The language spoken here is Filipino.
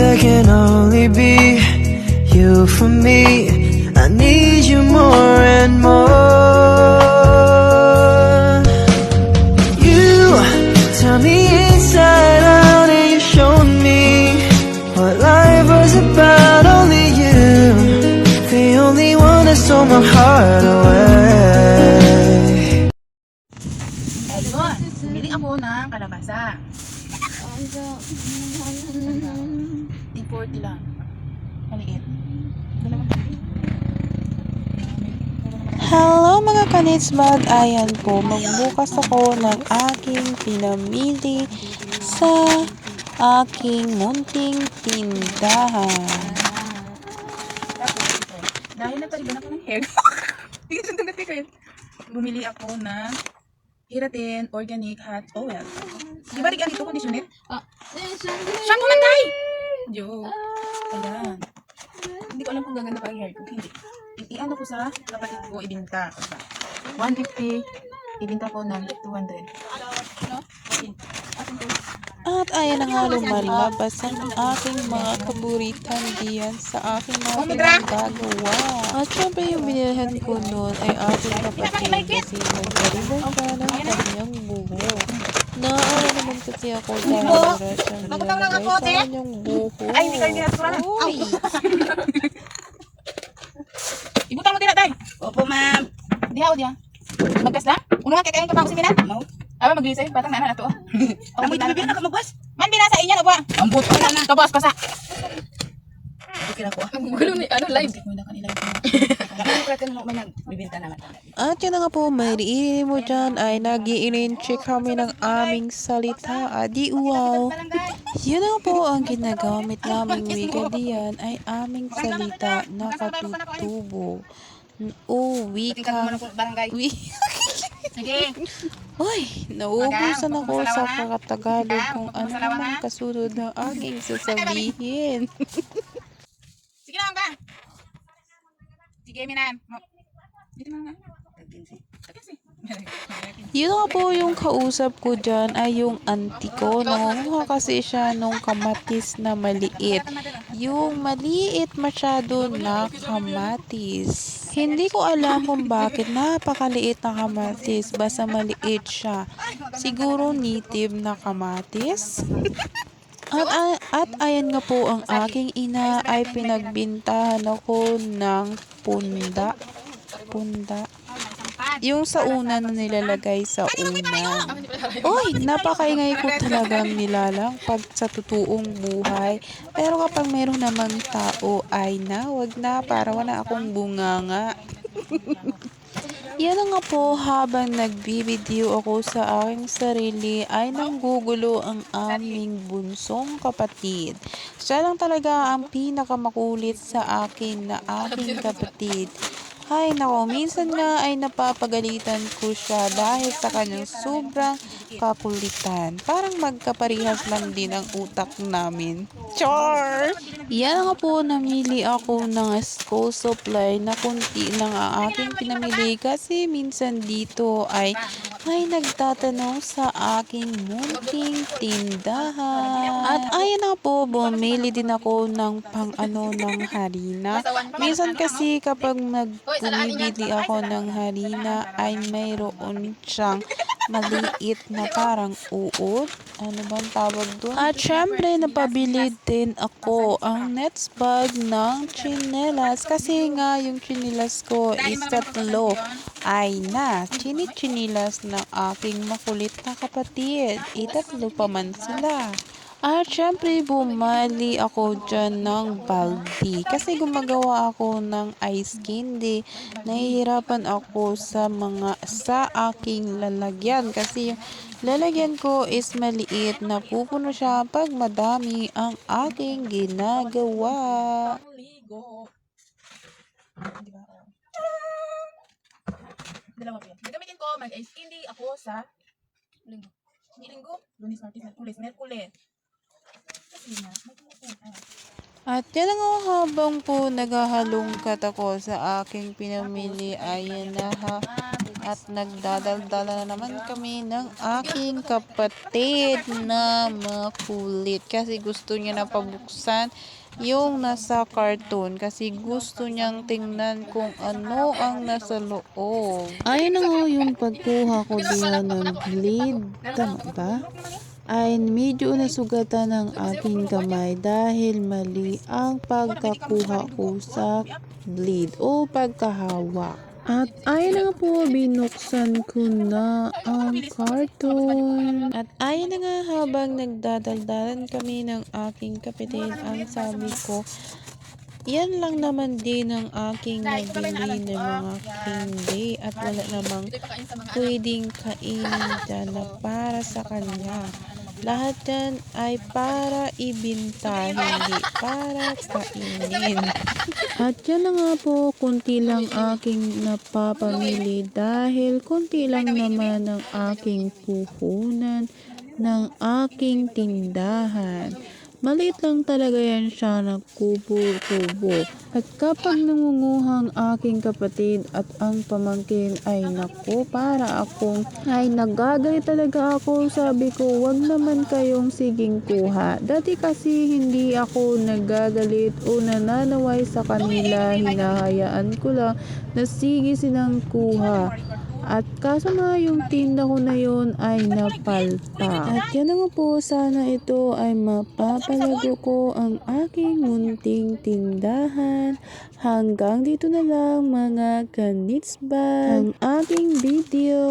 there can only be you for me. I need you more and more. You turn me inside out and you showed me what life was about. Only you, the only one that stole my heart away. Ayun, bumili ako ng kalabasa. $40 lang. Maliit. Hello mga kanitsbag, ayan po, magbukas ako ng aking pinamili sa aking munting tindahan. Dahil nagpaliban ako ng hair. Bumili ako ng Keratin Organic Hot Oil. Di ba rin ito conditioner? Shampoo man tayo! Joke. Ayan. Hindi ko alam kung gaganda pa ang hair ko. Hindi. I-ano ko sa kapatid ko, ibinta. 150, ibinta ko ng 200. No? Okay. At ayan na nga lumalabas ang aking mga kaburitan diyan sa aking mga pinagagawa. At syempre yung binilhan ko noon ay aking kapatid kasi nagkaribay siya ng kanyang buhok. Naala naman kasi ako dahil wala siyang nilalagay sa kanyang buhok. Ay, hindi kayo ginasuran. Uy! Ibutang mo din na tayo. Opo, ma'am. Dihaw diya. Magkas lang? Uno nga kaya kayong kapang usimin na? Aba, mag-glisay. Batang na na to. Amoy bibig na ka magwas. Man, binasa inyan o ba? Ang buto na na. Kabos, pasa. Okay na ko. Ang gulo ni, ano, live. Hindi ko na kanila. Nakakarating mo may nagbibinta naman. At yun na nga po, may riiri mo dyan ay nag-i-check kami ng aming salita. Adi wow! Yun na nga po ang ginagamit naming wika diyan ay aming salita na katutubo. O wika. Sige. Uy, nauubusan ako sa kakatagalog kung ano naman kasunod ng aking sasabihin. Sige na ba? Sige, Minan. Dito mo nga. Yun nga po yung kausap ko dyan ay yung auntie ko. Nangunguha kasi siya nung kamatis na maliit. Yung maliit masyado na kamatis. Hindi ko alam kung bakit napakaliit na kamatis. Basta maliit siya. Siguro native na kamatis. At ayan nga po ang aking ina ay pinagbintahan ako ng punda. Yung sa una na nilalagay sa unan. Uy, napakaingay ko talagang nilalang pag sa totoong buhay. Pero kapag meron namang tao ay wag na para wala akong bunganga. Yan na nga po, habang nagbibideo ako sa aking sarili ay nanggugulo ang aming bunsong kapatid. Siya lang talaga ang pinakamakulit sa akin na aking kapatid. Ay nako, minsan nga ay napapagalitan ko siya dahil sa kanyang sobrang kakulitan. Parang magkaparihas lang din ang utak namin. Char! Yan nga po, namili ako ng school supply na kunti ng aking pinamili kasi minsan dito ay may nagtatanong sa aking munting tindahan. At ayan na po, bumili din ako ng pang-ano ng harina. Minsan kasi kapag bumibili ako ng harina ay mayroon siyang maliit na parang uod. Ano bang tawag doon? At syempre, napabili din ako ang next bag ng chinelas. Kasi nga, yung chinelas ko is tatlo ay na chinichinelas ng aking makulit na kapatid. Itatlo pa man sila. At syempre, bumali ako dyan ng baldi. Kasi gumagawa ako ng ice candy. Nahihirapan ako sa aking lalagyan. Kasi yung lalagyan ko is maliit. Napupuno siya pag madami ang aking ginagawa. Dalawa po yan. Gagamitin ko, mag-ice candy ako sa linggo. Lunes, Martes, Merkules. At yan nga, habang po naghahalongkat ako sa aking pinamili, ayan na ha. At nagdadaldala na naman kami ng aking kapatid na makulit. Kasi gusto niya na pabuksan yung nasa cartoon. Kasi gusto niyang tingnan kung ano ang nasa loob. Ayun na nga yung pagkuha ko diyan ng bleed. Tama ba? Ay medyo nasugatan ng aking kamay dahil mali ang pagkakuha ko sa bleed o pagkahawak. At ayun na nga po, binuksan ko na ang carton. At ayun na nga, habang nagdadaldalan kami ng aking kapatid, ang sabi ko, yan lang naman din ang aking nabili ng mga candy at wala namang pwedeng kainin dyan na para sa kanya. Lahat yan ay para ibinta, hindi para kainin. At yan na nga po, kunti lang aking napapamili dahil kunti lang naman ang aking puhunan ng aking tindahan. Maliit lang talaga yan siya na kubo-kubo. At kapag nangunguhang aking kapatid at ang pamangkin ay naku, para akong ay nagagalit talaga ako. Sabi ko, wag naman kayong siging kuha. Dati kasi hindi ako nagagalit o nananaway sa kanila. Hinahayaan ko lang na sige silang kuha. At kaso nga yung tinda ko na yun ay napalpak. At yan na nga po, sana ito ay mapapalago ko ang aking munting tindahan. Hanggang dito na lang mga kanitsba ang aking video.